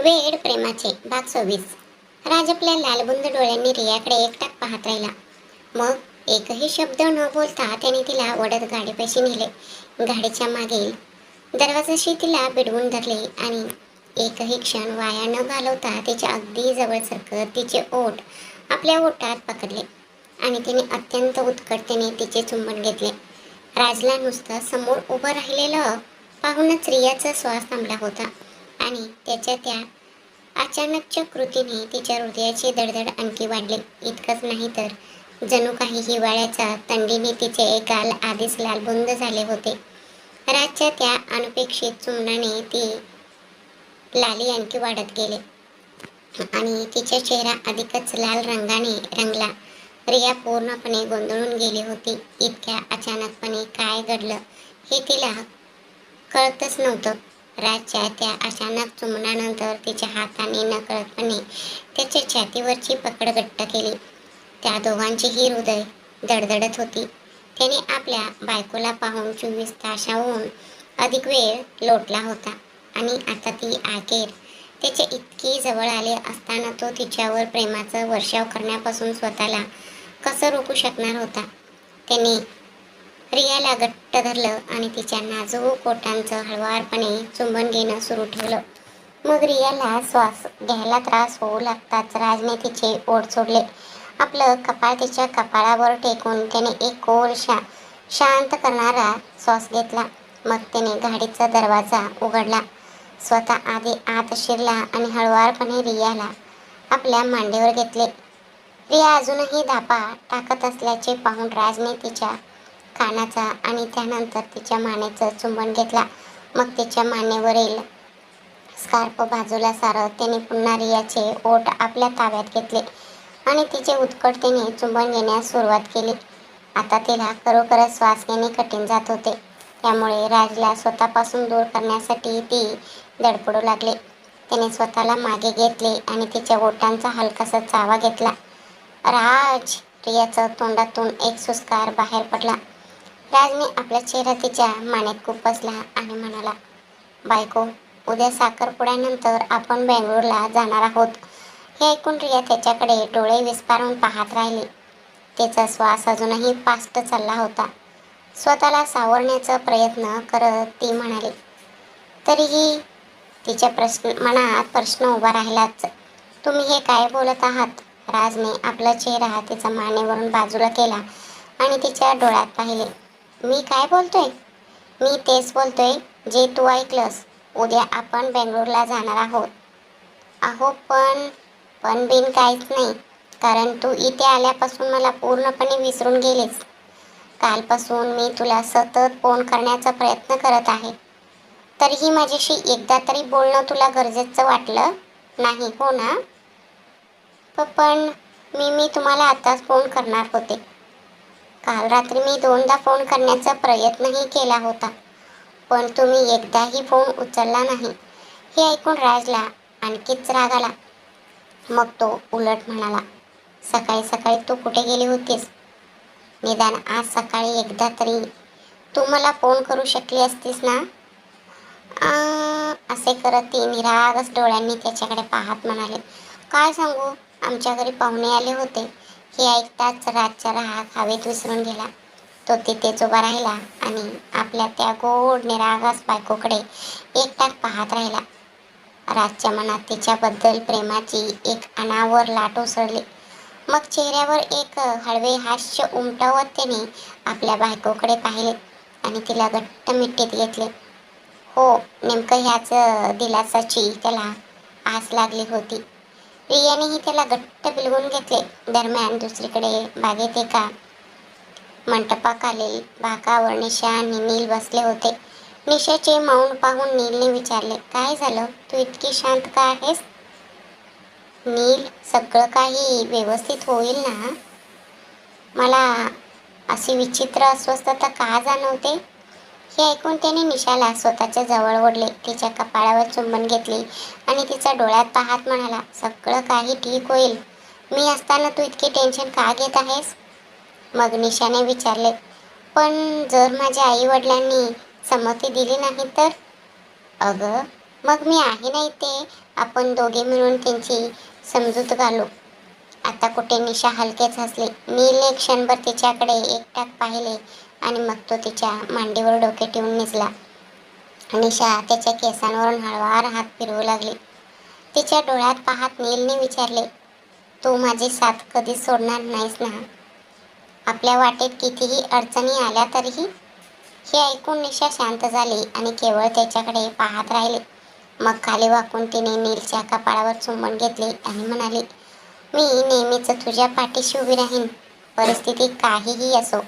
वेड प्रेमाचे भाग 26. राज आपल्या लालबुंद डोळ्यांनी रियाकडे एकटाक पाहत राहिला. मग एकही शब्द न बोलता त्याने तिला ओढत गाडीपाशी नेले. गाडीच्या मागील दरवाजाशी तिला बिडवून धरले आणि एकही क्षण वाया न घालवता तिच्या अगदी जवळ सरकत तिचे ओठ आपल्या ओठात पकडले आणि तिने अत्यंत उत्कटतेने तिचे चुंबन घेतले. राजला नुसतं समोर उभं राहिलेलं पाहूनच रियाचा श्वास थांबला होता आणि त्याच्या त्या अचानकच्या कृतीने तिच्या हृदयाची धडधड आणखी वाढली. इतकंच नाही तर जणू काही हिवाळ्याच्या थंडीने तिचे गाल आधीच लालबुंद झाले होते. राजच्या त्या अनपेक्षित चुंबनाने ती लाली आणखी वाढत गेले आणि तिचा चेहरा अधिकच लाल रंगाने रंगला. रिया पूर्णपणे गोंधळून गेली होती. इतक्या अचानकपणे काय घडलं हे तिला कळतच नव्हतं. राजच्या त्या अचानक चुंबनानंतर तिच्या हाताने नकळतपणे त्याच्या छातीवरची पकड घट्ट केली. त्या दोघांचीही हृदय धडधडत होती. त्याने आपल्या बायकोला पाहून 24 तासाहून अधिक वेळ लोटला होता आणि आता ती अखेर त्याच्या इतकी जवळ आले असताना तो तिच्यावर प्रेमाचा वर्षाव करण्यापासून स्वतःला कसं रोखू शकणार होता. त्याने रियाला घट्ट धरलं आणि तिच्या नाजूक ओठांचं हळुवारपणे चुंबन घेणं सुरू ठेवलं. मग रियाला श्वास घ्यायला त्रास होऊ लागताच राजने तिचे ओठ सोडले. आपलं कपाळ तिच्या कपाळावर टेकून त्याने एक खोल शांत करणारा श्वास घेतला. मग त्याने गाडीचा दरवाजा उघडला, स्वतः आधी आत शिरला आणि हळुवारपणे रियाला आपल्या मांडीवर घेतले. रिया अजूनही धापा टाकत असल्याचे पाहून राजने तिच्या कानाचा आणि त्यानंतर तिच्या मानेचं चुंबन घेतला. मग तिच्या मानेवरील स्कार्फ बाजूला सारत त्याने पुन्हा रियाचे ओठ आपल्या ताब्यात घेतले आणि तिचे उत्कटतेने चुंबन घेण्यास सुरुवात केली. आता तिला खरोखरच श्वास घेणे कठीण जात होते. त्यामुळे राजला स्वतःपासून दूर करण्यासाठी ती धडपडू लागली. त्याने स्वतःला मागे घेतले आणि तिच्या ओठांचा हलकासा चावा घेतला. राज! रियाच्या तोंडातून एक सुस्कार बाहेर पडला. राजने आपला चेहरा तिच्या मानेत खुपसला आणि म्हणाला, बायको, उद्या साखरपुड्यानंतर आपण बेंगळूरला जाणार आहोत. हे ऐकून रिया त्याच्याकडे डोळे विस्फारून पाहत राहिली. तिचा श्वास अजूनही फास्ट चालला होता. स्वतःला सावरण्याचा प्रयत्न करत ती म्हणाली, तरीही तिच्या मनात प्रश्न उभा राहिलाच. तुम्ही हे काय बोलत आहात? राजने आपला चेहरा तिचा मानेवरून बाजूला केला आणि तिच्या डोळ्यात पाहिले. मी काय बोलतोय? मी तेच बोलतोय जे तू ऐकलंस. उद्या आपण बेंगळूरला जाणार आहोत. अहो पण बिन काहीच नाही, कारण तू इथे आल्यापासून मला पूर्णपणे विसरून गेलीस. कालपासून मी तुला सतत फोन करण्याचा प्रयत्न करत आहे. तरीही माझ्याशी एकदा तरी बोलणं तुला गरजेचं वाटलं नाही, हो ना? पण मी तुम्हाला आताच फोन करणार होते. काल रात्री मी 2दा फोन करण्याचा प्रयत्नही केला होता, पण तुम्ही एकदाही फोन उचलला नाही. हे ऐकून राजला आणखीच राग आला. मग तो उलट म्हणाला, सकाळी सकाळी तू कुठे गेली होतीस? निदान आज सकाळी एकदा तरी तू मला फोन करू शकली असतीस ना? असे करत ती निरागस डोळ्यांनी त्याच्याकडे पाहत म्हणाले, काय सांगू, आमच्या घरी पाहुणे आले होते. हे ऐकताच राजचा राग हवेत विसरून गेला. तो तिथेच उभा राहिला आणि आपल्या त्या गोड निरागस बायकोकडे एकटाक पाहत राहिला. राजच्या मनात तिच्याबद्दल प्रेमाची एक अनावर लाट उसळली. मग चेहऱ्यावर एक हळवे हास्य उमटवत त्याने आपल्या बायकोकडे पाहिले आणि तिला घट्ट मिठीत घेतले. हो, नेमकं ह्याच दिलासाची त्याला आस लागली होती. रियानेही त्याला घट्ट बिलगून घेतले. दरम्यान दुसरीकडे बागेत एका मंटपाखालील बाकावर निशा आणि नील बसले होते. निशाचे मौन पाहून नीलने विचारले, काय झालं? तू इतकी शांत का आहेस? नील, सगळं काही व्यवस्थित होईल ना? मला अशी विचित्र अस्वस्थता का जाणवते? हे ऐकून त्याने निशाला स्वतःच्या जवळ ओढले, तिच्या कपाळावर चुंबन घेतले आणि तिच्या डोळ्यात पाहत म्हणाला, सगळं काही ठीक होईल. मी असताना तू इतकी टेन्शन का घेत आहेस? मग निशाने विचारले, पण जर माझ्या आई वडिलांनी संमती दिली नाही तर? अगं, मग मी आहे ना इथे, आपण दोघे मिळून त्यांची समजूत घालू. आता कुठे निशा हलकेच हसली. नीलने क्षणभर तिच्याकडे एकटाक पाहिले आणि मग तो तिच्या मांडीवर डोके ठेवून निजला. निशा त्याच्या केसांवरून हळूवार हात फिरवू लागली. तिच्या डोळ्यात पाहत नीलने विचारले, तू माझी साथ कधीच सोडणार नाहीस ना? आपल्या वाटेत कितीही अडचणी आल्या तरीही? हे ऐकून निशा शांत झाली आणि केवळ त्याच्याकडे पाहत राहिली. मग खाली वाकून तिने नीलच्या कपाळावर चुंबन घेतले आणि म्हणाली, मी नेहमीच तुझ्या पाठीशी उभी राहीन, परिस्थिती काहीही असो.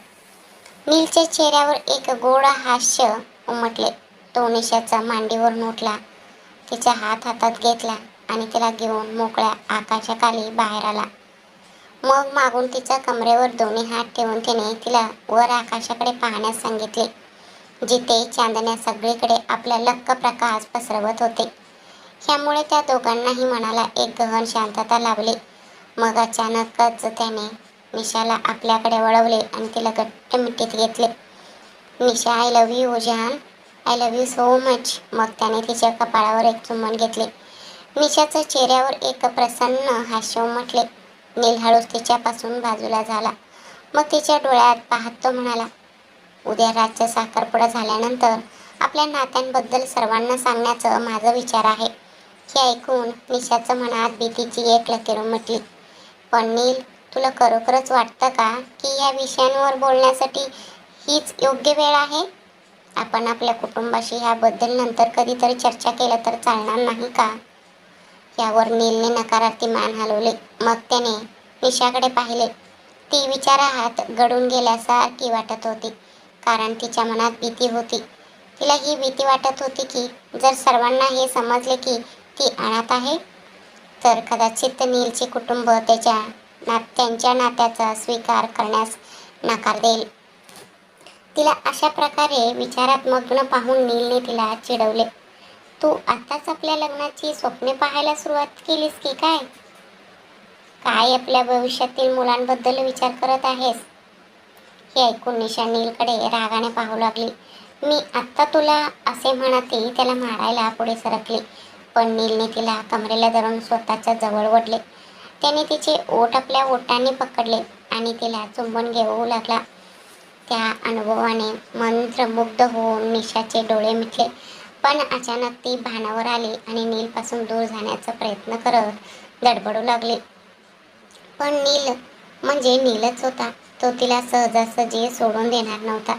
नीलच्या चेहऱ्यावर एक गोड हास्य उमटले. तो निशाच्या मांडीवरून उठला, तिचा हात हातात घेतला आणि तिला घेऊन मोकळ्या आकाशाखाली बाहेर आला. मग मागून तिच्या कमरेवर दोन्ही हात ठेवून तिने तिला वर आकाशाकडे पाहण्यास सांगितले, जिथे चांदण्या सगळीकडे आपला लख्ख प्रकाश पसरवत होते. ह्यामुळे त्या दोघांनाही मनाला एक गहन शांतता लाभली. मग अचानकच त्याने निशाला आपल्याकडे वळवले आणि तिला घट्ट मिठीत घेतले. निशा, आय लव्ह यू जान, I love you so much. मग त्याने तिच्या कपाळावर एक चुंबन घेतले. निशाच्या चेहऱ्यावर एक प्रसन्न हास्य उमटले. नील हळूच तिच्यापासून बाजूला झाला. मग तिच्या डोळ्यात पाहत तो म्हणाला, उद्या रातचा साखरपुडा झाल्यानंतर आपल्या नात्यांबद्दल सर्वांना सांगण्याचं माझा विचार आहे. हे ऐकून निशाच्या मनात भीतीची एक लकीर उमटली. पण नील, तुला खरोखरच वाटतं का की या विषयांवर बोलण्यासाठी हीच योग्य वेळ आहे? आपण आपल्या कुटुंबाशी ह्याबद्दल नंतर कधीतरी चर्चा केलं तर चालणार नाही का? यावर नीलने नकारार्थी मान हलवले. मग त्याने निशाकडे पाहिले. ती विचारात गळून गेल्यासारखी वाटत होती, कारण तिच्या मनात भीती होती. तिला ही भीती वाटत होती की जर सर्वांना हे समजले की ती अनाथ आहे, तर कदाचित नीलचे कुटुंब त्यांच्या नात्याचा स्वीकार करण्यास नकार देईल. तिला अशा प्रकारे विचारात मग्न पाहून नीलने तिला चिडवले, तू आताच आपल्या लग्नाची स्वप्ने पाहायला सुरुवात केलीस की काय? काय आपल्या भविष्यातील मुलांबद्दल विचार करत आहेस? हे ऐकून निशा नीलकडे रागाने पाहू लागली. मी आत्ता तुला असे म्हणते त्याला मारायला पुढे सरकली, पण नीलने तिला कमरेला धरून स्वतःच्या जवळ ओढले. त्याने तिचे ओठ आपल्या ओठांनी पकडले आणि तिला चुंबन घेऊ लागला. त्या अनुभवाने मंत्रमुग्ध होऊन निशाचे डोळे मिटले. पण अचानक ती भानावर आली आणि नीलपासून दूर जाण्याचा प्रयत्न करत धडपडू लागली. पण नील म्हणजे नीलच होता. तो तिला सहजासहजी सोडून देणार नव्हता.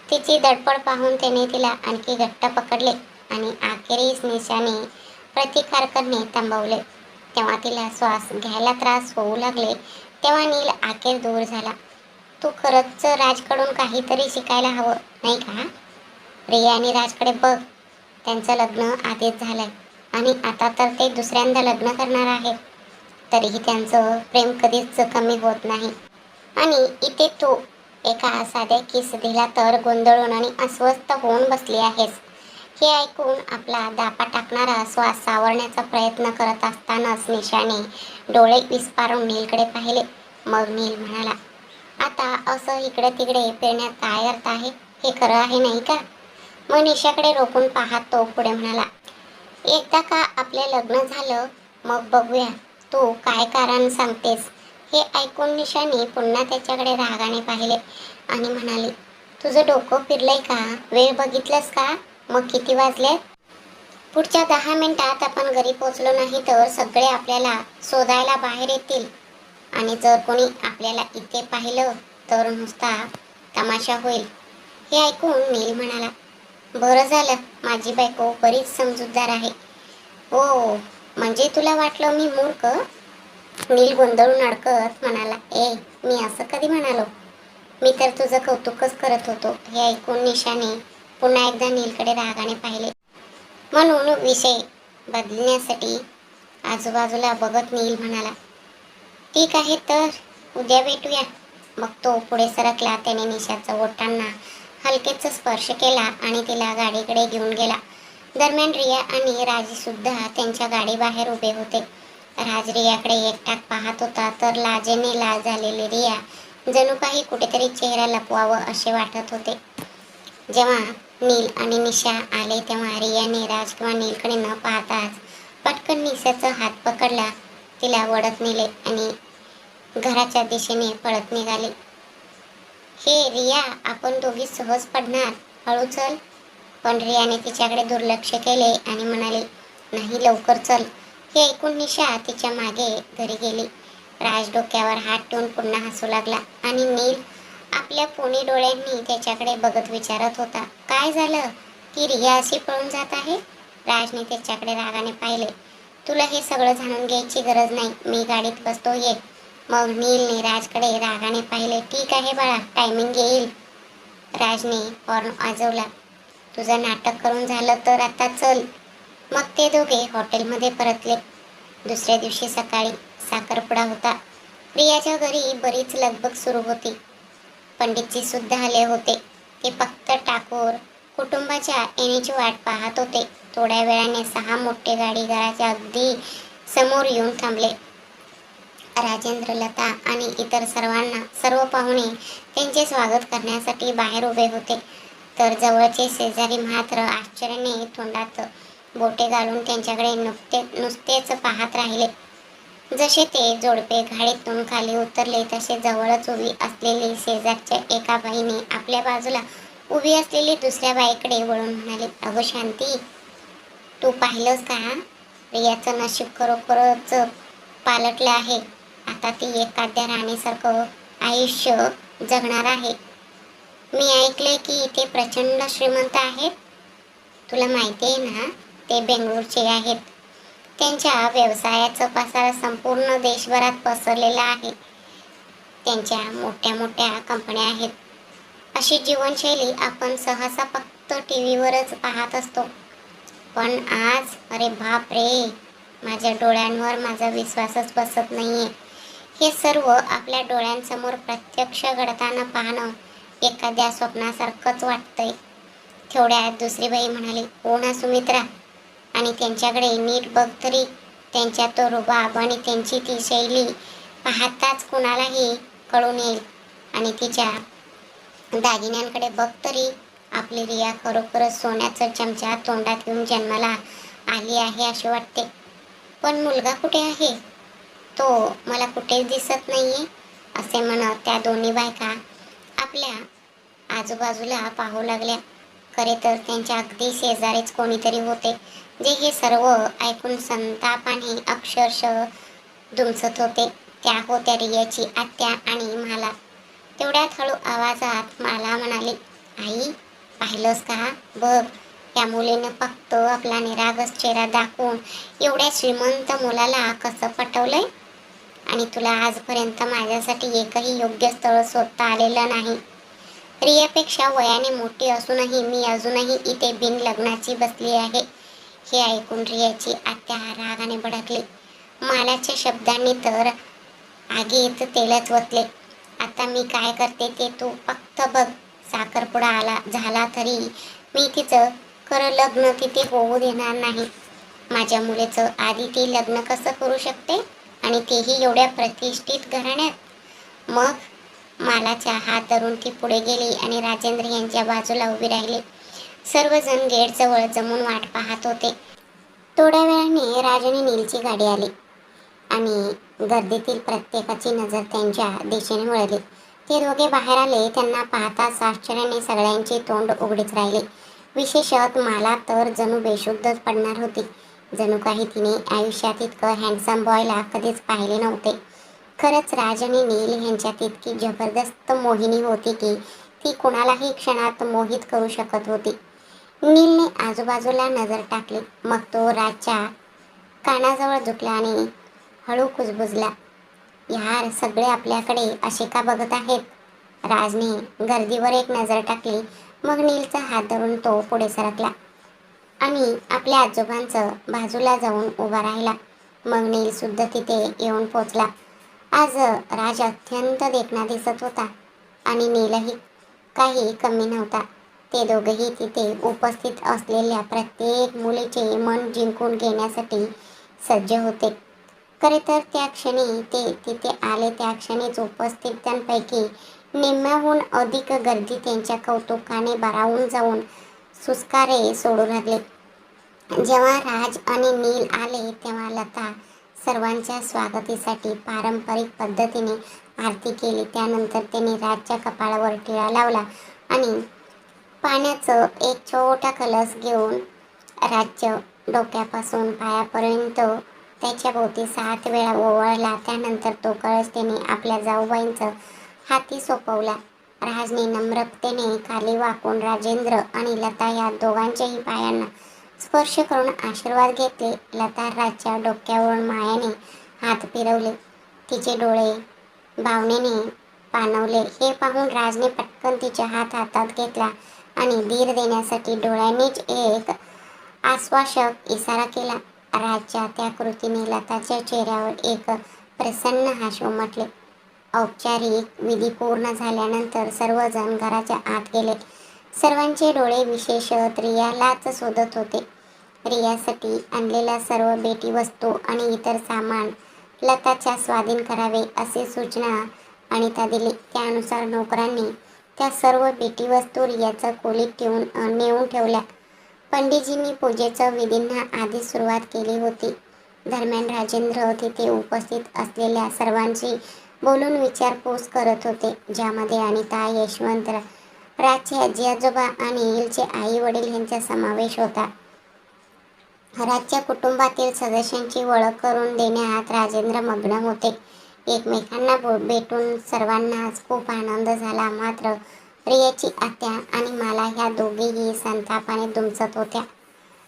तिची धडपड पाहून त्याने तिला आणखी घट्ट पकडले आणि अखेरीस निशाने प्रतिकार करणे थांबवले. तेव्हा तिला श्वास घ्यायला त्रास होऊ लागले. तेव्हा नील अखेर दूर झाला. तू खरंच राजकडून काहीतरी शिकायला हवं नाही का? रिया आणि राजकडे बघ, त्यांचं लग्न आधीच झालंय आणि आता तर ते दुसऱ्यांदा लग्न करणार आहेत. तरीही त्यांचं प्रेम कधीच कमी होत नाही. आणि इथे तू एका साध्या किस दिला तर गोंधळून आणि अस्वस्थ होऊन बसली आहेस. हे ऐकून आपला दापा टाकणारा श्वास सावरण्याचा प्रयत्न करत असतानाच निशाने डोळे विस्पारून नीलकडे पाहिले. मग नील म्हणाला, आता असं इकडे तिकडे फिरण्यात काय अर्थ आहे? हे खरं आहे नाही का? मग निशाकडे रोखून पाहत तो पुढे म्हणाला, एकदा का आपले लग्न झालं मग बघूया तू काय कारण सांगतेस. हे ऐकून निशाने पुन्हा त्याच्याकडे रागाने पाहिले आणि म्हणाली, तुझं डोकं फिरलंय का? वेळ बघितलंस का? मग किती वाजले? पुढच्या 10 मिनिटात आपण घरी पोचलो नाही तर सगळे आपल्याला शोधायला बाहेर येतील आणि जर कोणी आपल्याला इथे पाहिलं तर नुसता तमाशा होईल. हे ऐकून नील म्हणाला, बरं झालं, माझी बायको बरीच समजूतदार आहे. ओ, म्हणजे तुला वाटलं मी मूर्ख? नील गोंधळून अडकत म्हणाला, मी असं कधी म्हणालो? मी तर तुझं कौतुकच करत होतो. हे ऐकून निशाने पुन्हा एकदा नीलकडे रागाने पाहिले. म्हणून विषय बदलण्यासाठी आजूबाजूला बघत नील म्हणाला, ठीक आहे तर उद्या भेटूया. मग तो पुढे सरकला. त्याने निशाच्या ओठांना हलकेच स्पर्श केला आणि तिला गाडीकडे घेऊन गेला. दरम्यान रिया आणि राज सुद्धा त्यांच्या गाडीबाहेर उभे होते. राज रियाकडे एकटाक पाहत होता तर लाजेने लाल झालेली रिया जणू काही कुठेतरी चेहरा लपवावं असे वाटत होते. जेव्हा नील आणि निशा आले तेव्हा रियाने राज किंवा नीलकडे न पाहताच पटकन निशाचा हात पकडला, तिला ओढत नेले आणि घराच्या दिशेने पळत निघाले. हे रिया, आपण दोघी सहज पडणार, हळू चल. पण रियाने तिच्याकडे दुर्लक्ष केले आणि म्हणाले, नाही, लवकर चल. हे ऐकून निशा तिच्या मागे घरी गेली. राज डोक्यावर हात ठेवून पुन्हा हसू लागला आणि नील आपल्या पोनी डोळ्यांनी त्याच्याकडे बघत विचारत होता, काय झालं की रिया अशी पळून जात आहे? राजने त्याच्याकडे रागाने पाहिले. तुला हे सगळं जाणून घ्यायची गरज नाही, मी गाडीत बसतो, ये. मग नीलने राजकडे रागाने पाहिले. ठीक आहे बाळा, टायमिंग येईल. राजने हॉर्न वाजवला. तुझं नाटक करून झालं तर आता चल. मग ते दोघे हॉटेलमध्ये परतले. दुसऱ्या दिवशी सकाळी साखरपुडा होता. प्रियाच्या घरी बरीच लगबग सुरू होती. पंडितजी सुद्धा आले होते. ते फक्त ठाकूर कुटुंबाच्या येण्याची वाट पाहत होते. थोड्या वेळाने 6 मोठे गाडी घराच्या अगदी समोर येऊन थांबले. राजेंद्र, लता आणि इतर सर्व पाहुणे त्यांचे स्वागत करण्यासाठी बाहेर उभे होते. तर जवळचे शेजारी मात्र आश्चर्याने तोंडात बोटे घालून त्यांच्याकडे नुसतेच पाहत राहिले. जसे ते जोडपे गाडीतून खाली उतरले तसे जवळच उभी असलेली शेजारच्या एका बाईने आपल्या बाजूला उभी असलेली दुसऱ्या बाईकडे वळून म्हणाली, अगं शांती, तू पाहिलंस का? रियाचं नशीब खरोखरच पालटलं आहे. आता ती एखाद्या राणीसारखं आयुष्य जगणार आहे. मी ऐकले की ते प्रचंड श्रीमंत आहेत. तुला माहिती आहे ना, ते बेंगळूरचे आहेत. त्यांच्या व्यवसायाचा पसारा संपूर्ण देशभरात पसरलेला आहे. त्यांच्या मोठ्या मोठ्या कंपन्या आहेत. अशी जीवनशैली आपण सहसा फक्त टीव्हीवरच पाहत असतो. पण आज, अरे बाप रे, माझ्या डोळ्यांवर माझा विश्वासच बसत नाहीये. हे सर्व आपल्या डोळ्यांसमोर प्रत्यक्ष घडताना पाहणं एखाद्या स्वप्नासारखंच वाटतंय. तेवढ्यात दुसरी बाई म्हणाली, हो ना सुमित्रा, आणि त्यांच्याकडे नीट बघ तरी. त्यांच्या तो रुबाब आणि त्यांची ती शैली पाहताच कुणालाही कळून येईल. आणि तिच्या दागिन्यांकडे बघ तरी. आपली रिया खरोखरच सोन्याचा चमचा तोंडात घेऊन जन्माला आली आहे असे वाटते. पण मुलगा कुठे आहे? तो मला कुठेच दिसत नाहीये, असे म्हणत त्या दोन्ही बायका आपल्या आजूबाजूला पाहू लागल्या. खरे तर त्यांच्या अगदी शेजारीच कोणीतरी होते, जे हे सर्व ऐकून संतापाने अक्षरशः दुमसत होते. त्या होत्या रियाची आत्या आणि मला. तेवढ्यात हळू आवाजात मला म्हणाली, आई, पाहिलंस का? बघ, त्या मुलीनं फक्त आपला निरागस चेहरा दाखवून एवढ्या श्रीमंत मुलाला कसं पटवलंय. आणि तुला आजपर्यंत माझ्यासाठी एकही योग्य स्थळ शोधता आलेलं नाही. रियापेक्षा वयाने मोठी असूनही मी अजूनही इथे बिन लग्नाची बसली आहे. हे ऐकून रियाची आत्या रागाने भडकली. मालाच्या शब्दांनी तर आगीत तेलच ओतले. आता मी काय करते ते तू फक्त बघ. साखरपुडा झाला तरी मी तिचं खरं लग्न तिथे होऊ देणार नाही. माझ्या मुलीचं आधी ती लग्न कसं करू शकते, आणि तेही एवढ्या प्रतिष्ठित घराण्यात? मग मालाचा हात धरून ती पुढे गेली आणि राजेंद्र यांच्या बाजूला उभी राहिली. सर्वजण गेटजवळ जमून वाट पाहत होते. थोड्या वेळाने राज आणि नीलची गाडी आली आणि गर्दीतील प्रत्येकाची नजर त्यांच्या दिशेने वळली. ते दोघे बाहेर आले. त्यांना पाहताच आश्चर्याने सगळ्यांची तोंड उघडीच राहिले. विशेषत मला तर जणू बेशुद्धच पडणार होती. जणू काही तिने आयुष्यात इतकं हँडसम बॉयला कधीच पाहिले नव्हते. खरंच राज आणि नील यांच्यात इतकी जबरदस्त मोहिनी होती की ती कुणालाही क्षणात मोहित करू शकत होती. नीलने आजूबाजूला नजर टाकली. मग तो राजच्या कानाजवळ झुकला आणि हळू कुजबुजला, यार, सगळे आपल्याकडे असे का बघत आहेत? राजने गर्दीवर एक नजर टाकली. मग नीलचा हात धरून तो पुढे सरकला आणि आपल्या आजोबांचं बाजूला जाऊन उभा राहिला. मग नील सुद्धा तिथे येऊन पोचला. आज राज अत्यंत देखणा दिसत होता आणि नीलही काही कमी नव्हता. ते दोघेही तिथे उपस्थित असलेल्या प्रत्येक मुलीचे मन जिंकून घेण्यासाठी सज्ज होते. खरे तर त्या क्षणी ते तिथे आले त्या क्षणीच उपस्थितांपैकी निम्म्याहून अधिक गर्दी त्यांच्या कौतुकाने भारावून जाऊन सुस्कारे सोडू लागले. जेव्हा राज आणि नील आले तेव्हा लता सर्वांच्या स्वागतीसाठी पारंपरिक पद्धतीने आरती केली. त्यानंतर त्यांनी राजच्या कपाळावर टिळा लावला आणि पाण्याचं एक छोटा कलश घेऊन राजच्या डोक्यापासून पायापर्यंत त्याच्या भोवती 7 वेळा ओवाळला. त्यानंतर तो कळस त्याने आपल्या जाऊबाईंच्या हाती सोपवला. राजने नम्रतेने खाली वाकून राजेंद्र आणि लता या दोघांच्याही पायांना स्पर्श करून आशीर्वाद घेतले. लता राजच्या डोक्यावरून मायाने हात फिरवले. तिचे डोळे भावनेने पाणवले. हे पाहून राजने पटकन तिचा हात हातात घेतला आणि धीर देण्यासाठी डोळ्यांनीच एक आश्वासक इशारा केला. राजच्या त्या कृतीने लताच्या चेहऱ्यावर एक प्रसन्न हास्य उमटले. औपचारिक विधी पूर्ण झाल्यानंतर सर्वजण घराच्या आत गेले. सर्वांचे डोळे विशेषतः रियालाच शोधत होते. रियासाठी आणलेल्या सर्व भेटी वस्तू आणि इतर सामान लताच्या स्वाधीन करावे अशी सूचना अनिता दिली. त्यानुसार नोकरांनी त्या सर्व भेटी वस्तू रियाच्या खोलीत नेऊन ठेवल्या. पंडितजींनी पूजेच्या विधींना आधीच सुरुवात केली होती. दरम्यान राजेंद्र तिथे उपस्थित असलेल्या सर्वांशी बोलून विचारपूस करत होते, ज्यामध्ये अनिता, यशवंत, राजचे आजी आजोबा आणि नीलचे आई वडील यांचा समावेश होता. राजच्या कुटुंबातील सदस्यांची ओळख करून देण्यात राजेंद्र मग्न होते. एकमेकांना भेटून सर्वांनाच खूप आनंद झाला. मात्र रियाची आत्या आणि माला ह्या दोघीही संतापाने दुमसत होत्या.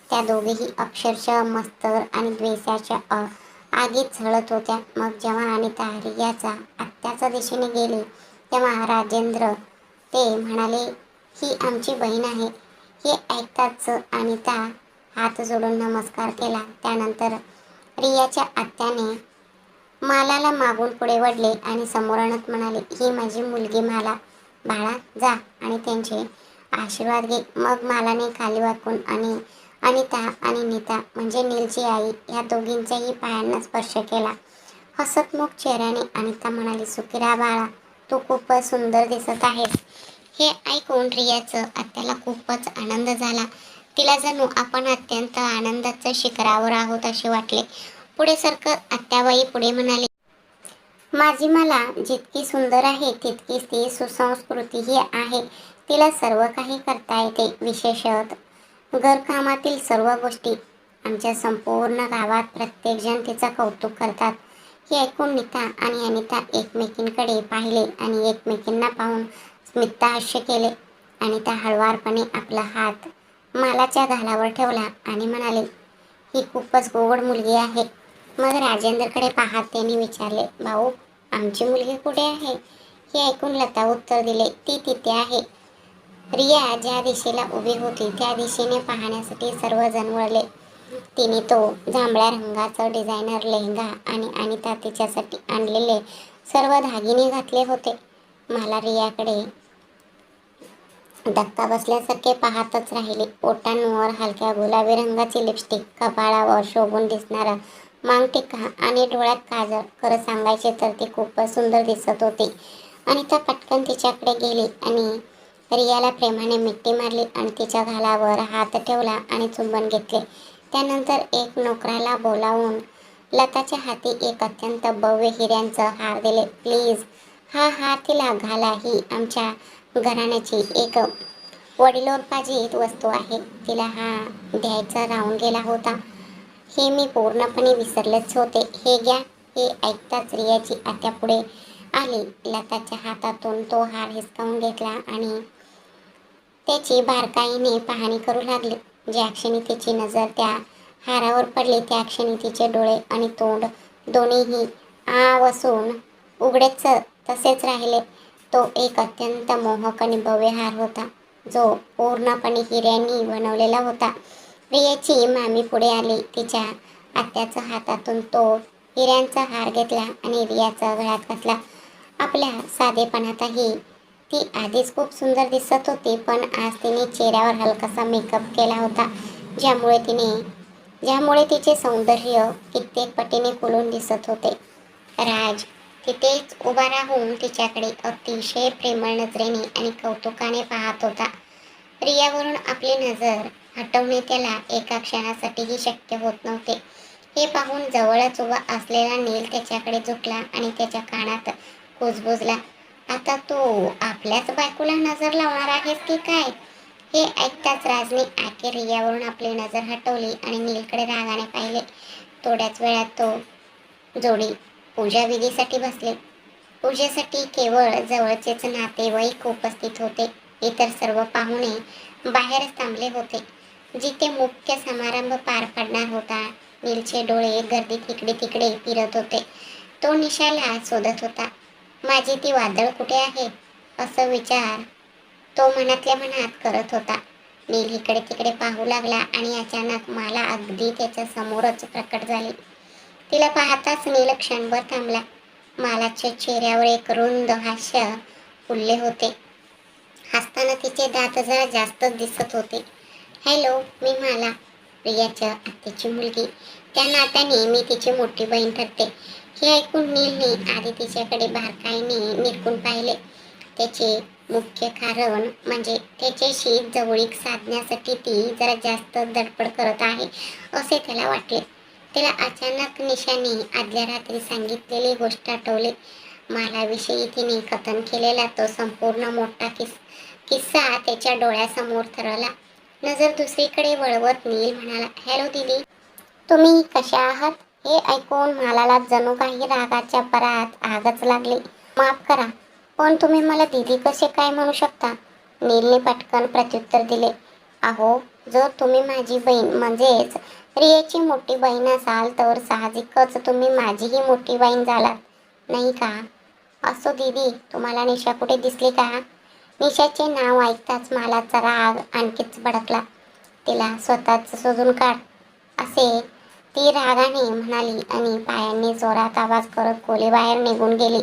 त्या दोघीही अक्षरशः मत्सर आणि द्वेषाच्या आगीत झळत होत्या. मग जेव्हा अनिता रियाच्या आत्याच्या दिशेने गेली तेव्हा राजेंद्र ते म्हणाले, ही आमची बहीण आहे. हे ऐकताच अनिता हात जोडून नमस्कार केला. त्यानंतर रियाच्या आत्याने मालाला मागून पुढे वळले आणि समोरानच म्हणाले, ही माझी मुलगी माला. बाळा, जा आणि त्यांचे आशीर्वाद घे. मग मालाने खाली वाकून आणि अनिता आणि नीता म्हणजे नीलची आई या दोघींच्याही पायांना स्पर्श केला. हसतमुख चेहऱ्याने अनिता म्हणाली, सुखी बाळा, तू खूपच सुंदर दिसत आहेस. हे ऐकून रियाचं आत्याला खूपच आनंद झाला. तिला जणू आपण अत्यंत आनंदाच्या शिखरावर आहोत असे वाटले. पुढे सरकत आत्याबाई पुढे म्हणाली, माझी मला जितकी सुंदर आहे तितकीच ती सुसंस्कृतीही आहे. तिला सर्व काही करता येते, विशेषतः घरकामातील सर्व गोष्टी. आमच्या संपूर्ण गावात प्रत्येकजण तिचं कौतुक करतात. हे ऐकून नीता आणि अनिता एकमेकींकडे पाहिले आणि एकमेकींना पाहून स्मितहास्य केले. अनिता हळुवारपणे आपला हात मालाच्या गालावर ठेवला आणि म्हणाले, ही खूपच गोड मुलगी आहे. मग राजेंद्रकडे पाहत त्यांनी विचारले, भाऊ, आमची मुलगी कुठे आहे? हे ऐकून लता उत्तर दिले, ती तिथे आहे. रिया ज्या दिशेला उभी होती त्या दिशेने पाहण्यासाठी सर्वजण वळले. तिने तो जांभळ्या रंगाचा डिझायनर लेहंगा आणि अनिता तिच्यासाठी आणलेले सर्व दागिने घातले होते. मला रियाकडे धक्का बसल्यासारखे पाहतच राहिले. ओठांवर हलक्या गुलाबी रंगाची लिपस्टिक, कपाळावर शोभून दिसणारा मांगटिका आणि डोळ्यात काजळ. खरं सांगायचे तर ती खूपच सुंदर दिसत होती. अनिता पटकन तिच्याकडे गेली आणि रियाला प्रेमाने मिठी मारली आणि तिच्या गालावर हात ठेवला आणि चुंबन घेतले. त्यानंतर एक नोकराला बोलावून लताच्या हाती एक अत्यंत भव्य हिऱ्यांचा हार दिले. प्लीज, हा हार तिला घाला. ही आमच्या घराण्याची एक वडिलोपार्जित वस्तू आहे. तिला हा द्यायचा राहून गेला होता. हे मी पूर्णपणे विसरलेच होते. हे घ्या. हे ऐकताच रियाची आत्या पुढे आली. लताच्या हातातून तो हार हिसकावून घेतला आणि त्याची बारकाईने पाहणी करू लागली. ज्या क्षणी तिची नजर त्या हारावर पडली त्या क्षणी तिचे डोळे आणि तोंड दोन्हीही वसून उघडेच तसेच राहिले. तो एक अत्यंत मोहक आणि भव्य हार होता, जो पूर्णपणे हिऱ्यांनी बनवलेला होता. रियाची मामी पुढे आली. तिच्या आत्याच्या हातातून तो हिऱ्यांचा हार घेतला आणि रियाचा गळ्यात घातला. आपल्या साधेपणातही ती आधीच खूप सुंदर दिसत होती, पण आज तिने चेहऱ्यावर हलकासा मेकअप केला होता, ज्यामुळे तिचे सौंदर्य कित्येक पटीने खुलून दिसत होते. राज तिथेच उभा राहून तिच्याकडे अतिशय प्रेमळ नजरेने आणि कौतुकाने पाहत होता. रियावरून आपली नजर हटवणे त्याला एका क्षणासाठीही शक्य होत नव्हते. हे पाहून जवळच उभा असलेला नील त्याच्याकडे झुकला आणि त्याच्या कानात कुजबुजला. आता तू आपल्याच बायकोला नजर लावणार आहेस की काय? हे ऐकताच राजने अखेर रियावरून आपली नजर हटवली आणि नीलकडे रागाने पाहिले. थोड्याच वेळात तो जोडी पूजा विधीसाठी बसले. पूजेसाठी केवळ जवळचेच नातेवाईक उपस्थित होते. इतर सर्व पाहुणे बाहेरच थांबले होते. जिथे मुख्य समारंभ पार पडणार होता. नीलचे डोळे गर्दीत इकडे तिकडे फिरत होते. तो निशाला शोधत होता. माझी ती वादळ कुठे आहे? असं विचार तो मनातल्या मनात करत होता. नील इकडे तिकडे पाहू लागला आणि अचानक मला अगदी त्याच्या समोरच प्रकट झाली. तिला पाहताच नील क्षणभर थांबला. मालाच्या चेहऱ्यावर एक रुंद हास्य फुलले होते. हसताना तिचे दात जरा जास्तच दिसत होते. हॅलो, मी माला, प्रियाच्या आत्याची मुलगी. त्या नात्याने मी तिची मोठी बहीण ठरते. हे ऐकून नीलने आधी तिच्याकडे बारकाईने निरखून पाहिले. त्याचे मुख्य कारण म्हणजे त्याच्याशी जवळीक साधण्यासाठी ती जरा जास्त धडपड करत आहे असे त्याला वाटले. तिला अचानक निशाने आदल्या रात्री सांगितलेली गोष्ट आठवली. मालाविषयी तिने कथन केलेला तो संपूर्ण मोठा किस्सा त्याच्या डोळ्यासमोर तरळला. नजर दुसरीकडे वळवत नील म्हणाला, हॅलो दीदी, तुम्ही कशा आहात? हे ऐकून मालाला जणू काही रागाच्या भरात आगच लागली. माफ करा, पण तुम्ही मला दीदी कसे काय म्हणू शकता? नीलने पटकन प्रत्युत्तर दिले. अहो, जर तुम्ही माझी बहीण म्हणजेच रियाची मोठी बहीण असाल तर साहजिकच तुम्ही माझीही मोठी बहीण झालात, नाही का? असो दीदी, तुम्हाला निशा कुठे दिसली का? निशाचे नाव ऐकताच मालाचा राग आणखीच भडकला. तिला स्वतःच शोधून काढ, असे ती रागाने म्हणाली आणि पायांनी जोरात आवाज करत खोलीबाहेर निघून गेली.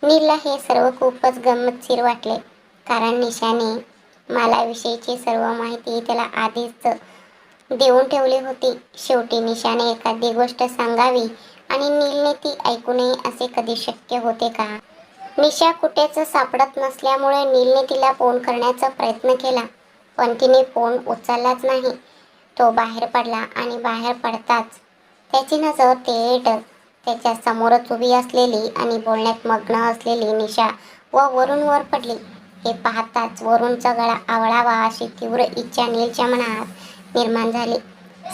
नीलला हे सर्व खूपच गंमतशीर वाटले, कारण निशाने मालाविषयीची सर्व माहिती त्याला आधीच देऊन ठेवली होती. शेवटी निशाने एखादी गोष्ट सांगावी आणि नीलने ती ऐकू नये असे कधी शक्य होते का? निशा कुठेच सापडत नसल्यामुळे नीलने तिला फोन करण्याचा प्रयत्न केला, पण तिने फोन उचललाच नाही. तो बाहेर पडला आणि बाहेर पडताच त्याची नजर थेट त्याच्या समोरच उभी असलेली आणि बोलण्यात मग्न असलेली निशा व वरून वर पडली. हे पाहताच वरूनचा गळा आवळावा अशी तीव्र इच्छा नीलच्या मनात निर्माण झाली.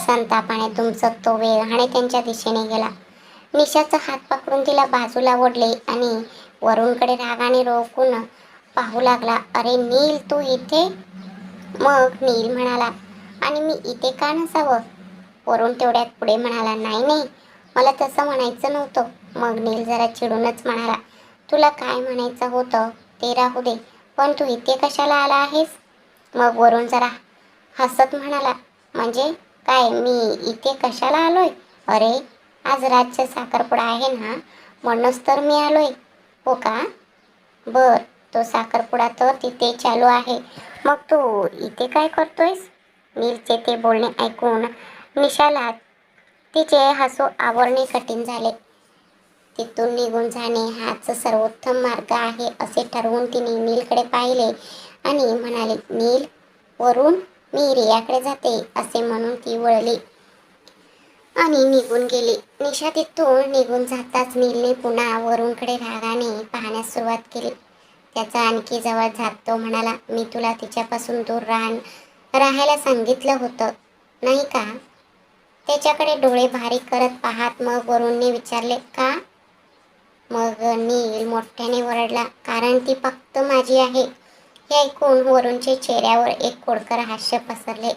संतापाने तुमचत तो वेगाने त्यांच्या दिशेने गेला. निशाचा हात पकडून तिला बाजूला ओढले आणि वरूनकडे रागाने रोखून पाहू लागला. अरे नील, तू इथे? मग नील म्हणाला, आणि मी इथे का नसावं? वरून तेवढ्यात पुढे म्हणाला, नाही नाही, मला तसं म्हणायचं नव्हतं. मग नील जरा चिडूनच म्हणाला, तुला काय म्हणायचं होतं ते राहू दे, पण तू इथे कशाला आला आहेस? मग वरून जरा हसत म्हणाला, म्हणजे काय, मी इथे कशाला आलोय? अरे, आज राज्य साखरपुडा आहे ना, म्हणूनच तर मी आलोय. हो का? बर, तो साखरपुडा तर तिथे चालू आहे, मग तू इथे काय करतोयस? नीलचे ते बोलणे ऐकून निशाला तिचे हसू आवरणे कठीण झाले. तिथून निघून जाणे हाच सर्वोत्तम मार्ग आहे असे ठरवून तिने नीलकडे पाहिले आणि म्हणाले, नील, वरून मी रियाकडे जाते, असे म्हणून ती वळली आणि निघून गेली. निशा तिथून निघून जाताच नीलने पुन्हा वरूनकडे रागाने पाहण्यास सुरुवात केली. त्याचा आणखी जवळ जात तो म्हणाला, मी तुला तिच्यापासून दूर राहायला सांगितलं होतं, नाही का? त्याच्याकडे डोळे बारीक करत पाहत मग वरूनने विचारले, का? मग नील मोठ्याने ओरडला, कारण ती फक्त माझी आहे. हे ऐकून वरूनच्या चेहऱ्यावर एक खोडकर हास्य पसरले.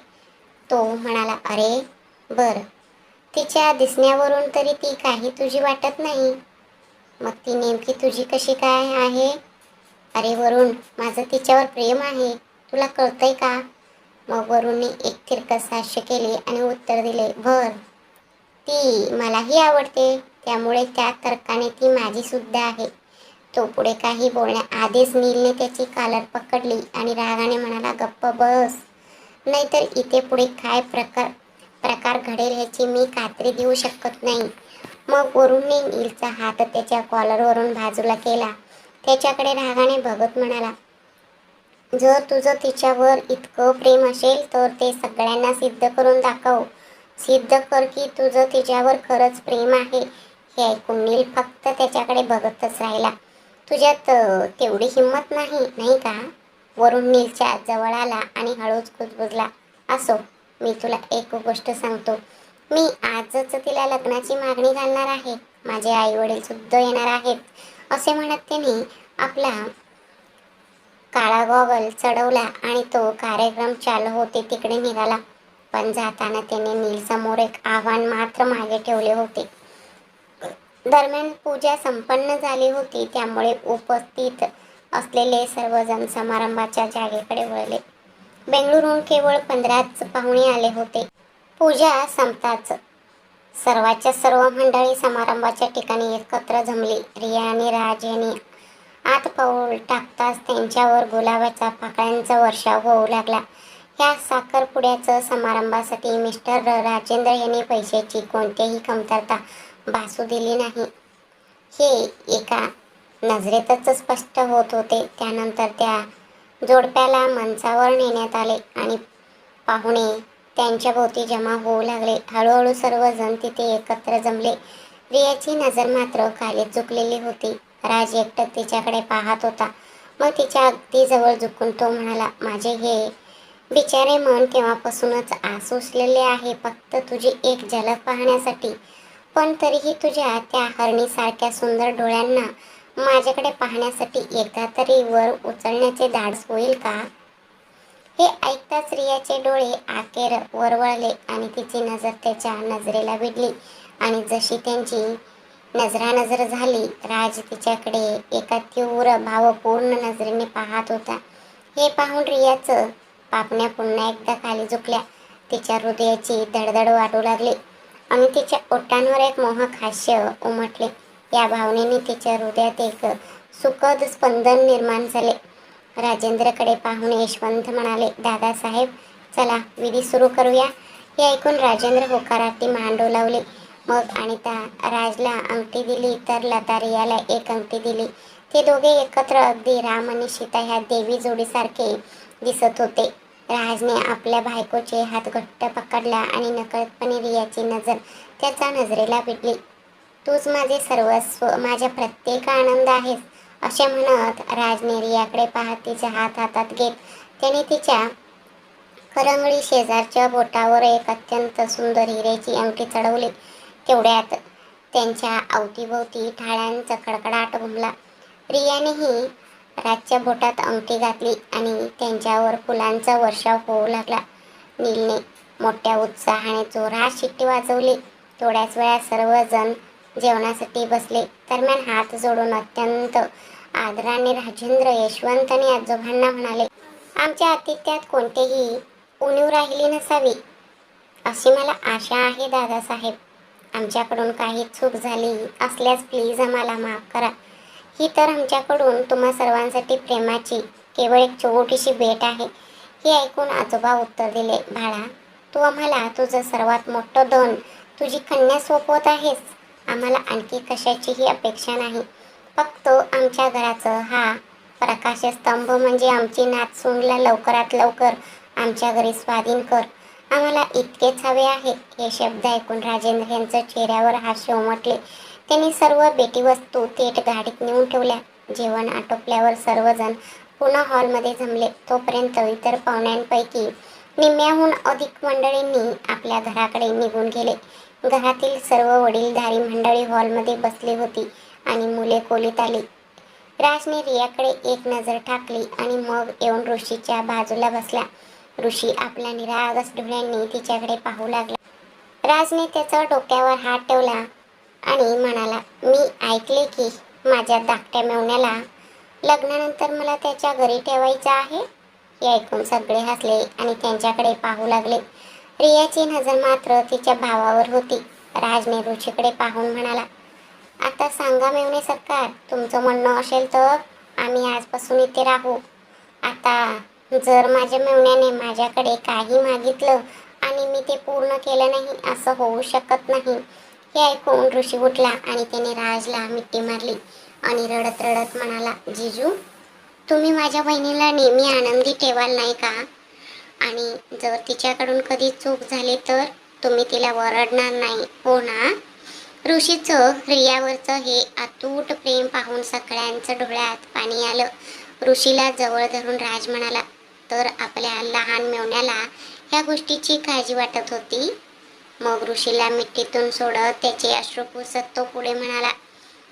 तो म्हणाला, अरे बर, तिच्या दिसण्यावरून तरी ती काही तुझी वाटत नाही. मग ती नेमकी तुझी कशी काय आहे? अरे वरून, माझं तिच्यावर प्रेम आहे, तुला कळतंय का? मग वरूनने एक तिरकस हास्य केले आणि उत्तर दिले, बर, ती मलाही आवडते, त्यामुळे त्या तर्काने ती माझी सुद्धा आहे. तो पुढे काही बोलण्याआधीच नीलने त्याची कॉलर पकडली आणि रागाने म्हणाला, गप्प बस, नाहीतर इथे पुढे काय प्रकार घडेल ह्याची मी खात्री देऊ शकत नाही. मग वरूनने नीलचा हात त्याच्या कॉलरवरून बाजूला केला. त्याच्याकडे रागाने बघत म्हणाला, जर तुझं तिच्यावर इतकं प्रेम असेल तर ते सगळ्यांना सिद्ध करून दाखव. सिद्ध कर की तुझं तिच्यावर खरंच प्रेम आहे. हे ऐकून नील फक्त त्याच्याकडे बघतच राहिला. तुझ्यात तेवढी हिंमत नाही, नाही का? वरून नीलच्या जवळ आला आणि हळूच कुजबुजला. असो, मी तुला एक गोष्ट सांगतो. मी आजच तिला लग्नाची मागणी घालणार आहे. माझे आई वडील सुद्धा येणार आहेत. असे म्हणत त्याने आपला काळा गॉगल चढवला आणि तो कार्यक्रम चालू होते तिकडे निघाला. पण जाताना त्याने नीलसमोर एक आव्हान मात्र मागे ठेवले होते. दरम्यान पूजा संपन्न झाली होती, त्यामुळे उपस्थित असलेले सर्वजण समारंभाच्या जागेकडे वळले. बेंगळुरूहून केवळ 15च पाहुणे आले होते. पूजा संपताच सर्वांच्या सर्व मंडळी समारंभाच्या ठिकाणी एकत्र जमली. रिया आणि राज यांनी आत पाऊल टाकताच त्यांच्यावर गुलाबाच्या पाकळ्यांचा वर्षाव होऊ लागला. ह्या साखरपुड्याचं समारंभासाठी मिस्टर राजेंद्र यांनी पैशाची कोणतीही कमतरता भासू दिली नाही, हे एका नजरेतच स्पष्ट होत होते. त्यानंतर त्या जोडप्याला मंचावर नेण्यात आले आणि पाहुणे त्यांच्या भोवती जमा होऊ लागले. हळूहळू सर्वजण तिथे एकत्र जमले. रियाची नजर मात्र खाली झुकलेली होती. राज एकटक तिच्याकडे पाहत होता. मग तिच्या अगदी जवळ झुकून तो म्हणाला, माझे हे बिचारे मन केव्हापासूनच आसुसलेले आहे, फक्त तुझी एक झलक पाहण्यासाठी. पण तरीही तुझ्या त्या हरणीसारख्या सुंदर डोळ्यांना माझ्याकडे पाहण्यासाठी एकदा तरी वर उचलण्याचे धाडस होईल का? हे ऐकताच रियाचे डोळे आकेर वरवळले आणि तिची नजर त्याच्या नजरेला भिडली. आणि जशी त्यांची नजरानजर झाली, राज तिच्याकडे एका तीव्र भावपूर्ण नजरेने पाहत होता. हे पाहून रियाचं पापण्या पुन्हा एकदा खाली झुकल्या. तिच्या हृदयाची धडधड वाढू लागली आणि तिच्या ओठांवर एक मोहक हास्य उमटले. या भावनेने तिच्या हृदयात एक सुखद स्पंदन निर्माण झाले. राजेंद्रकडे पाहून यशवंत म्हणाले, दादासाहेब, चला विधी सुरू करूया. हे ऐकून राजेंद्र होकारार्थी मान डोलावले. मग अनिता राजला अंगठी दिली तर लता रियाला एक अंगठी दिली. ते दोघे एकत्र अगदी राम आणि सीता ह्या देवी जोडीसारखे दिसत होते. राजने आपल्या बायकोचे हात घट्ट पकडला आणि नकळतपणे रियाची नजर त्याच्या नजरेला भिडली. तूच माझे सर्वस्व, माझ्या प्रत्येक आनंद आहेस, असे म्हणत राजने रियाकडे पाहत तिचे हात हातात घेत त्याने तिच्या करंगळी शेजारच्या बोटावर एक अत्यंत सुंदर हिऱ्याची अंगठी चढवली. तेवढ्यात त्यांच्या अवतीभोवती टाळ्यांचा कडकडाट घुमला. रियानेही राजच्या बोटात अंगठी घातली आणि त्यांच्यावर फुलांचा वर्षाव होऊ लागला. नीलने मोठ्या उत्साहाने जोरात शिट्टी वाजवली. थोड्याच वेळात सर्वजण जेवणासाठी बसले. दरम्यान हात जोडून अत्यंत आदराने राजेंद्र यशवंत आणि आजोबांना म्हणाले, आमच्या आतिथ्यात कोणतेही उणीव राहिली नसावी अशी मला आशा आहे. दादासाहेब, आमच्याकडून काही चूक झाली असल्यास प्लीज आम्हाला माफ करा. ही तर आमच्याकडून तुम्हा सर्वांसाठी प्रेमाची केवळ एक छोटीशी भेट आहे. हे ऐकून आजोबा उत्तर दिले, बाळा, तू आम्हाला तुझं सर्वात मोठं धन, तुझी कन्या सोपवत आहेस. आम्हाला आणखी कशाचीही अपेक्षा नाही. फक्त आमच्या घराचं हा प्रकाशस्तंभ म्हणजे आमची नातसूनला लवकरात लवकर आमच्या घरी स्वाधीन कर. आम्हाला इतकेच हवे आहे. हे शब्द ऐकून राजेंद्र यांच्या चेहऱ्यावर हास्य उमटले. त्यांनी सर्व भेटीवस्तू थेट गाडीत नेऊन ठेवल्या. जेवण आटोपल्यावर सर्वजण पुन्हा हॉलमध्ये जमले. तोपर्यंत इतर पाहुण्यांपैकी निम्म्याहून अधिक मंडळींनी आपल्या घराकडे निघून गेले. घरातील सर्व वडीलधारी मंडळी हॉलमध्ये बसली होती आणि मुले खोलीत आली. राजने रियाकडे एक नजर टाकली आणि मग येऊन ऋषीच्या बाजूला बसला. ऋषी आपल्या निरागस डोळ्यांनी तिच्याकडे पाहू लागला. राजने त्याच्या डोक्यावर हात ठेवला आणि म्हणाला, मी ऐकले की माझ्या धाकट्या मेवण्याला लग्नानंतर मला त्याच्या घरी ठेवायचं आहे. हे ऐकून सगळे हसले आणि त्यांच्याकडे पाहू लागले. रियाची नजर मात्र तिच्या भावावर होती. राजने ऋषीकडे पाहून म्हणाला, आता सांगा मेवणे सरकार, तुमचं म्हणणं असेल तर आम्ही आजपासून इथे राहू. आता जर माझ्या मेवण्याने माझ्याकडे काही मागितलं आणि मी ते पूर्ण केलं नाही, असं होऊ शकत नाही. हे ऐकून ऋषी उठला आणि त्याने राजला मिठी मारली आणि रडत रडत म्हणाला, जिजू, तुम्ही माझ्या बहिणीला नेहमी आनंदी ठेवाल नाही का? आणि जर तिच्याकडून कधी चूक झाली तर तुम्ही तिला ओरडणार नाही, हो ना? ऋषीचं रियावरचं हे अतूट प्रेम पाहून सगळ्यांचं डोळ्यात पाणी आलं. ऋषीला जवळ धरून राज म्हणाला, तर आपल्या लहान मेवण्याला ह्या गोष्टीची काळजी वाटत होती. मग ऋषीला मिठीतून सोडत त्याचे अश्रू पुसत तो पुढे म्हणाला,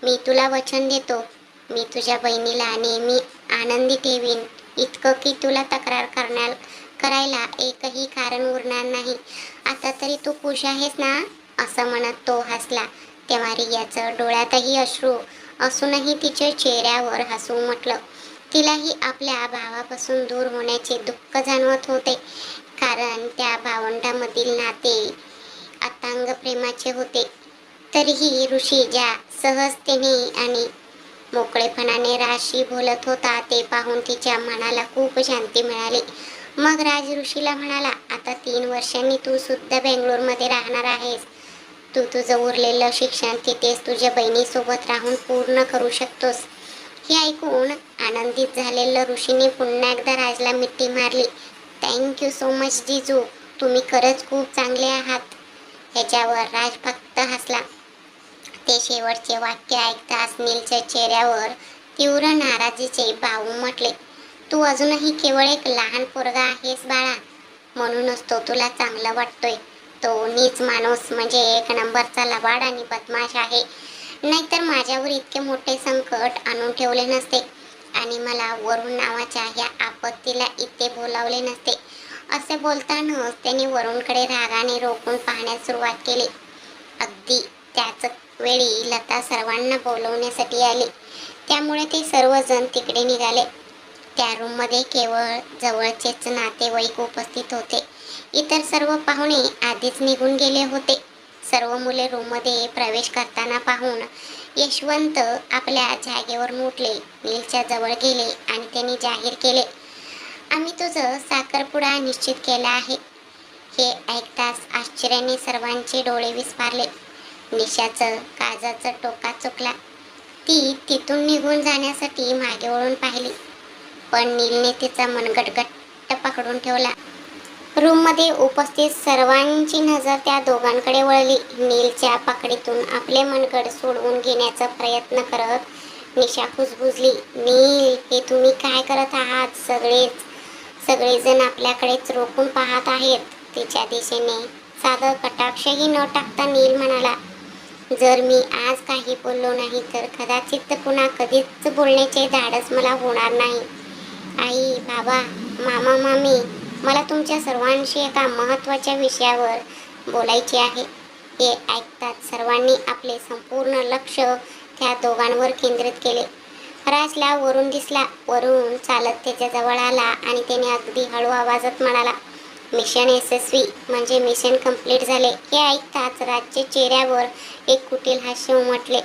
मी तुला वचन देतो, मी तुझ्या बहिणीला नेहमी आनंदी ठेवीन, इतकं की तुला तक्रार करायला एकही कारण उरणार नाही. आता तरी तू खुश आहेस ना? असं म्हणत तो हसला. तेव्हा रियाचं डोळ्यातही अश्रू असूनही तिच्या चेहऱ्यावर हसू उमटलं. तिलाही आपल्या भावापासून दूर होण्याचे दुःख जाणवत होते, कारण त्या भावंडामधील नाते अतांग प्रेमाचे होते. तरीही ऋषी ज्या सहजतेने आणि मोकळेपणाने राजशी बोलत होता ते पाहून तिच्या मनाला खूप शांती मिळाली. मग राज ऋषीला म्हणाला, आता 3 वर्षांनी तू सुद्धा बेंगलोरमध्ये राहणार आहेस. तू तुझं उरलेलं शिक्षण तिथेच तुझ्या बहिणीसोबत राहून पूर्ण करू शकतोस. हे ऐकून आनंदित झालेलं ऋषीने पुन्हा एकदा राजला मिठी मारली. थँक्यू सो मच जिजू, तुम्ही खरंच खूप चांगले आहात. ह्याच्यावर राज फक्त हसला. ते शेवटचे वाक्य ऐकताच नीलच्या चेहऱ्यावर तीव्र नाराजीचे भाव उमटले. तू अजूनही केवळ एक लहान पोरगा आहेस बाळा, म्हणूनच तो तुला चांगला वाटतोय. तो नीच माणूस म्हणजे 1 नंबरचा लबाड आणि बदमाश आहे. नाहीतर माझ्यावर इतके मोठे संकट आणून ठेवले नसते आणि मला वरुण नावाच्या या आपत्तीला इथे बोलावले नसते. असे बोलतानाच त्याने वरुणकडे रागाने रोखून पाहण्यास सुरुवात केली. अगदी त्याच वेळी लता सर्वांना बोलवण्यासाठी आली, त्यामुळे ते सर्वजण तिकडे निघाले. त्या रूममध्ये केवळ जवळचेच नातेवाईक उपस्थित होते. इतर सर्व पाहुणे आधीच निघून गेले होते. सर्व मुले रूममध्ये प्रवेश करताना पाहून यशवंत आपल्या जागेवरून उठले, नीलच्या जवळ गेले आणि त्यांनी जाहीर केले, आम्ही तुझं साखरपुडा निश्चित केला आहे. हे ऐकताच आश्चर्याने सर्वांचे डोळे विस्फारले. निशाचं काजाचा टोका चुकला. ती तिथून निघून जाण्यासाठी मागे वळून पाहिली, पण नीलने तिचा मनगट घट्ट पकडून ठेवला. रूममध्ये उपस्थित सर्वांची नजर त्या दोघांकडे वळली. नीलच्या पकडीतून आपले मनगट सोडवून घेण्याचा प्रयत्न करत निशा कुजबुजली, नील, हे तुम्ही काय करत आहात? सगळेजण आपल्याकडेच रोखून पाहत आहेत. तिच्या दिशेने साधं कटाक्षही न टाकता नील म्हणाला, जर मी आज काही बोललो नाही तर कदाचित पुन्हा कधीच बोलण्याचे धाडस मला होणार नाही. आई, बाबा, मामा, मामी, मला तुमच्या सर्वांशी एका महत्त्वाच्या विषयावर बोलायचे आहे. हे ऐकताच सर्वांनी आपले संपूर्ण लक्ष त्या दोघांवर केंद्रित केले. राजला वरुण दिसला. वरुण चालत त्याच्या जवळ आला आणि त्याने अगदी हळू आवाजात म्हणाला, मिशन यशस्वी, म्हणजे मिशन कंप्लीट झाले. हे ऐकताच राजच्या चेहऱ्यावर एक कुटील हास्य उमटले.